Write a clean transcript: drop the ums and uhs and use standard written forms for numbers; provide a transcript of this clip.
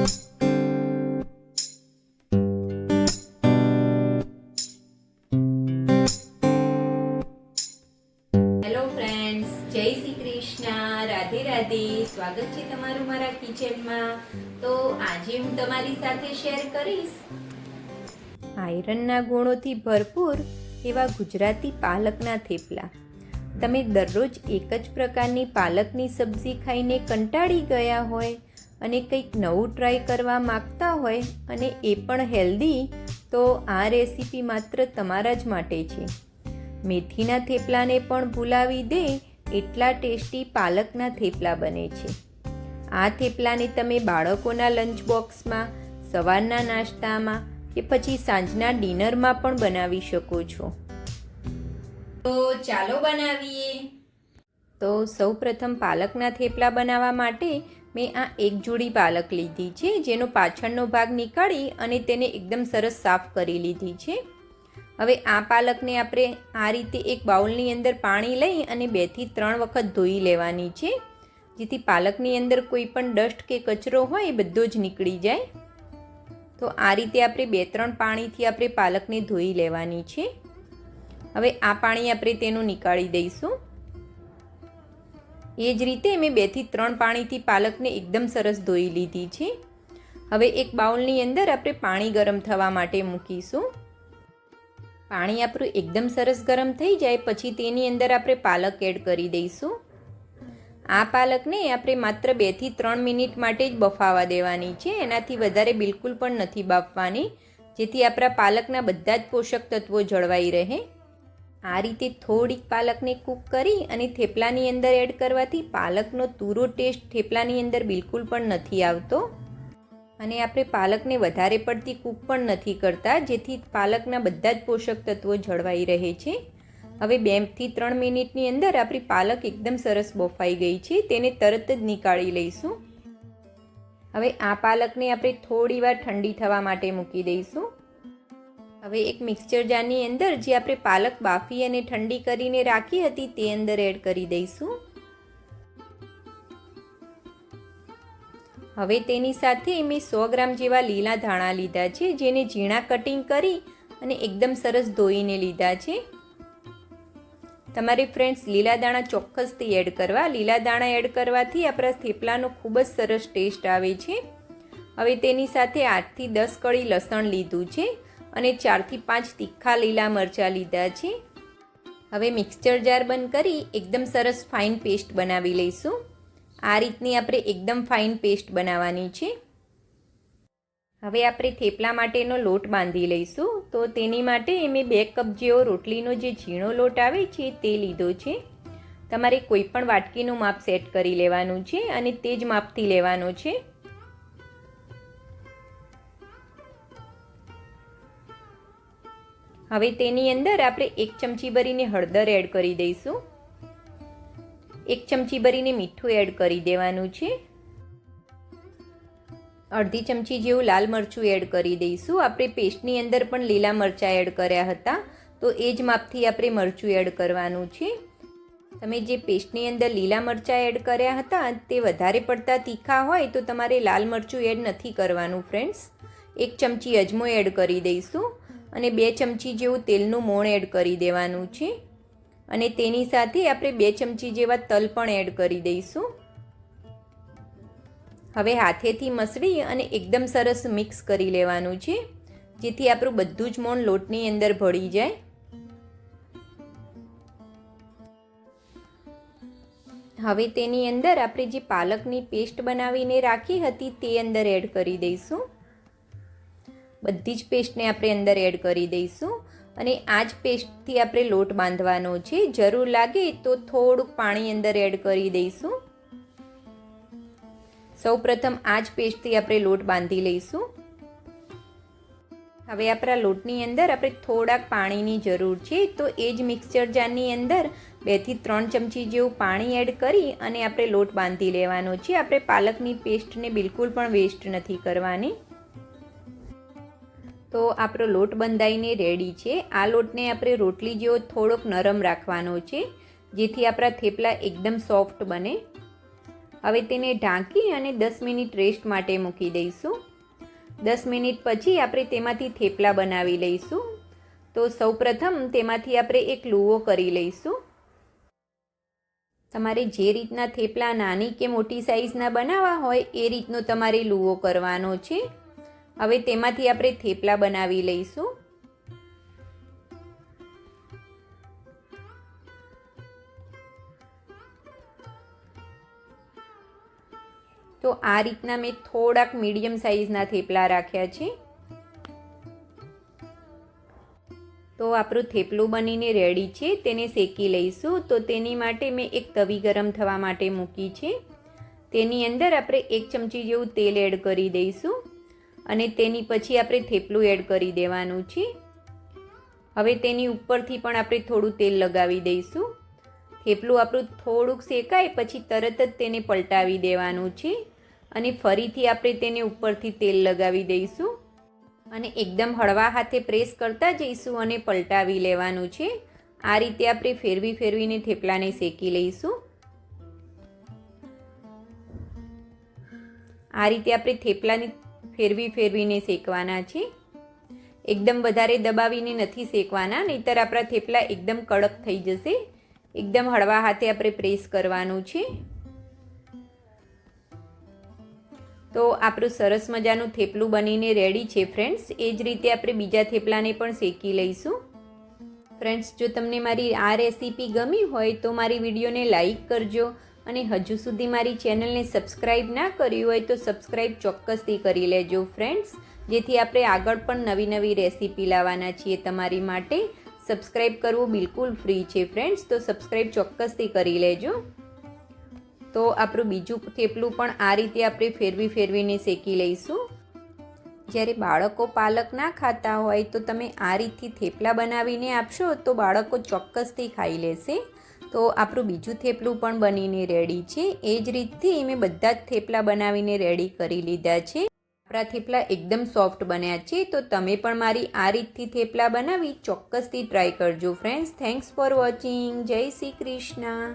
Hello friends, જય શ્રી કૃષ્ણ, રાધે રાધે. સ્વાગત છે તમારું મારા કિચનમાં. તો આજે હું તમારી સાથે શેર કરીશ આયરનના ગુણોથી ભરપૂર એવા ગુજરાતી પાલકના થેપલા. તમે દરરોજ એક જ પ્રકારની પાલકની સબ્જી ખાઈને કંટાળી ગયા હોય અને કંઈક નવું ટ્રાય કરવા માગતા હોય અને એ પણ હેલ્ધી, તો આ રેસીપી માત્ર તમારા જ માટે છે. મેથીના થેપલાને પણ ભૂલાવી દે એટલા ટેસ્ટી પાલકના થેપલા બને છે. આ થેપલાને તમે બાળકોના લંચ બોક્સમાં, સવારના નાસ્તામાં કે પછી સાંજના ડિનરમાં પણ બનાવી શકો છો. તો ચાલો બનાવીએ. તો સૌપ્રથમ પાલકના થેપલા બનાવવા માટે મેં આ એક જોડી પાલક લીધી છે, જેનો પાછળનો ભાગ નીકાળી અને તેને એકદમ સરસ સાફ કરી લીધી છે. હવે આ પાલકને આપણે આ રીતે એક બાઉલની અંદર પાણી લઈ અને 2 થી 3 વખત ધોઈ લેવાની છે, જેથી પાલકની અંદર કોઈ પણ ડસ્ટ કે કચરો હોય એ બધો જ નીકળી જાય. તો આ રીતે આપણે 2-3 પાણીથી આપણે પાલકને ધોઈ લેવાની છે. હવે આ પાણી આપણે તેનું નીકાળી દઈશું. એ જ રીતે મેં 2 થી 3 પાણીથી પાલકને એકદમ સરસ ધોઈ લીધી છે. હવે એક બાઉલની અંદર આપણે પાણી ગરમ થવા માટે મૂકીશું. પાણી આપણું એકદમ સરસ ગરમ થઈ જાય પછી તેની અંદર આપણે પાલક એડ કરી દઈશું. આ પાલકને આપણે માત્ર 2 થી 3 મિનિટ માટે જ બફાવા દેવાની છે, એનાથી વધારે બિલકુલ પણ નથી બાફવાની, જેથી આપણા પાલકના બધા જ પોષક તત્વો જળવાઈ રહે. આ રીતે થોડીક પાલકને કૂક કરી અને થેપલાની અંદર એડ કરવાથી પાલકનો તુરો ટેસ્ટ થેપલાની અંદર બિલકુલ પણ નથી આવતો. અને આપણે પાલકને વધારે પડતી કૂક પણ નથી કરતા, જેથી પાલકના બધા જ પોષક તત્વો જળવાઈ રહે છે. હવે 2 થી 3 મિનિટની અંદર આપણી પાલક એકદમ સરસ બફાઈ ગઈ છે, તેને તરત જ નીકાળી લઈશું. હવે આ પાલકને આપણે થોડી વાર ઠંડી થવા માટે મૂકી દઈશું. હવે એક મિક્સચર જારની અંદર જે આપણે પાલક બાફી અને ઠંડી કરીને રાખી હતી તે અંદર એડ કરી દઈશું. હવે તેની સાથે મેં 100 ગ્રામ જેવા લીલા ધાણા લીધા છે, જેને ઝીણા કટિંગ કરી અને એકદમ સરસ ધોઈને લીધા છે. તમારે ફ્રેન્ડ્સ લીલા દાણા ચોક્કસથી એડ કરવા. લીલા દાણા એડ કરવાથી આપણા થેપલાનો ખૂબ જ સરસ ટેસ્ટ આવે છે. હવે તેની સાથે 8 થી 10 કળી લસણ લીધું છે અને 4 થી 5 તીખા લીલા મરચાં લીધા છે. હવે મિક્સચર જાર બંધ કરી એકદમ સરસ ફાઇન પેસ્ટ બનાવી લઈશું. આ રીતની આપણે એકદમ ફાઇન પેસ્ટ બનાવવાની છે. હવે આપણે થેપલા માટેનો લોટ બાંધી લઈશું. તો તેની માટે મેં 2 કપ જેવો રોટલીનો જે ઝીણો લોટ આવે છે તે લીધો છે. તમારે કોઈ પણ વાટકીનું માપ સેટ કરી લેવાનું છે અને તે જ માપથી લેવાનો છે. હવે તેની અંદર આપણે 1 ચમચી ભરીને હળદર એડ કરી દઈશું. 1 ચમચી ભરીને મીઠું એડ કરી દેવાનું છે. અડધી ચમચી જેવું લાલ મરચું એડ કરી દઈશું. આપણે પેસ્ટની અંદર પણ લીલા મરચાં એડ કર્યા હતા, તો એ જ માપથી આપણે મરચું એડ કરવાનું છે. તમે જે પેસ્ટની અંદર લીલા મરચાં એડ કર્યા હતા તે વધારે પડતા તીખા હોય તો તમારે લાલ મરચું એડ નથી કરવાનું ફ્રેન્ડ્સ. 1 ચમચી અજમો એડ કરી દઈશું અને 2 ચમચી જેવું તેલનું મોણ એડ કરી દેવાનું છે. અને તેની સાથે આપણે 2 ચમચી જેવા તલ પણ એડ કરી દઈશું. હવે હાથેથી મસળી અને એકદમ સરસ મિક્સ કરી લેવાનું છે, જેથી આપણું બધું જ મોણ લોટની અંદર ભળી જાય. હવે તેની અંદર આપણે જે પાલકની પેસ્ટ બનાવીને રાખી હતી તે અંદર એડ કરી દઈશું. બધી જ પેસ્ટને આપણે અંદર એડ કરી દઈશું અને આ જ પેસ્ટથી આપણે લોટ બાંધવાનો છે. જરૂર લાગે તો થોડુંક પાણી અંદર એડ કરી દઈશું. સૌપ્રથમ આ જ પેસ્ટથી આપણે લોટ બાંધી લઈશું. હવે આપણા લોટની અંદર આપણે થોડાક પાણીની જરૂર છે, તો એ જ મિક્સચર જારની અંદર 2 થી 3 ચમચી જેવું પાણી એડ કરી અને આપણે લોટ બાંધી લેવાનો છે. આપણે પાલકની પેસ્ટને બિલકુલ પણ વેસ્ટ નથી કરવાની. તો આપણો લોટ બંધાઈને રેડી છે. આ લોટને આપણે રોટલી જેવો થોડોક નરમ રાખવાનો છે, જેથી આપણા થેપલા એકદમ સોફ્ટ બને. હવે તેને ઢાંકી અને 10 મિનિટ રેસ્ટ માટે મૂકી દઈશું. 10 મિનિટ પછી આપણે તેમાંથી થેપલા બનાવી લઈશું. તો સૌપ્રથમ તેમાંથી આપણે એક લૂવો કરી લઈશું. તમારે જે રીતના થેપલા નાની કે મોટી સાઈઝના બનાવવા હોય એ રીતનો તમારે લૂવો કરવાનો છે. હવે તેમાંથી આપણે થેપલા બનાવી લઈશું. તો આ રીતના મેં થોડાક મીડિયમ સાઈઝના થેપલા રાખ્યા છે. તો આપણું થેપલું બનીને રેડી છે. તેને શેકી લઈશું. તો તેની માટે મેં એક તવી ગરમ થવા માટે મૂકી છે. તેની અંદર આપણે 1 ચમચી જેવું તેલ એડ કરી દઈશું અને તેની પછી આપણે થેપલું એડ કરી દેવાનું છે. હવે તેની ઉપરથી પણ આપણે થોડું તેલ લગાવી દઈશું. થેપલું આપણું થોડુંક શેકાય પછી તરત જ તેને પલટાવી દેવાનું છે અને ફરીથી આપણે તેને ઉપરથી તેલ લગાવી દઈશું અને એકદમ હળવા હાથે પ્રેસ કરતા જઈશું અને પલટાવી લેવાનું છે. આ રીતે આપણે ફેરવીને થેપલાને શેકી લઈશું. આ રીતે આપણે થેપલાને ફેરવીને શેકવાના છે. એકદમ વધારે દબાવીને નથી શેકવાના, નહીંતર આપણા થેપલા એકદમ કડક થઈ જશે. એકદમ હળવા હાથે આપણે પ્રેસ કરવાનું છે. તો આપણું સરસ મજાનું થેપલું બનીને રેડી છે ફ્રેન્ડ્સ. એ જ રીતે આપણે બીજા થેપલાને પણ શેકી લઈશું. ફ્રેન્ડ્સ, જો તમને મારી આ રેસીપી ગમી હોય તો મારી વિડીયોને લાઈક કરજો અને હજુ સુધી મારી ચેનલને સબસ્ક્રાઈબ ના કરી હોય તો સબસ્ક્રાઈબ ચોક્કસથી કરી લેજો ફ્રેન્ડ્સ, જેથી આપણે આગળ પણ નવી રેસીપી લાવવાના છીએ તમારી માટે. સબસ્ક્રાઈબ કરવું બિલકુલ ફ્રી છે ફ્રેન્ડ્સ, તો સબસ્ક્રાઈબ ચોક્કસથી કરી લેજો. તો આપણું બીજું થેપલું પણ આ રીતે આપણે ફેરવીને શેકી લઈશું. જ્યારે બાળકો પાલક ના ખાતા હોય તો તમે આ રીતથી થેપલા બનાવીને આપશો તો બાળકો ચોક્કસથી ખાઈ લેશે. તો આપણું બીજું થેપલું પણ બનીને રેડી છે. એ જ રીતથી મેં બધા જ થેપલા બનાવીને રેડી કરી લીધા છે. આપણા થેપલા એકદમ સોફ્ટ બન્યા છે. તો તમે પણ મારી આ રીતથી થેપલા બનાવી ચોક્કસથી ટ્રાય કરજો ફ્રેન્ડ્સ. Thanks for watching. જય શ્રી કૃષ્ણ.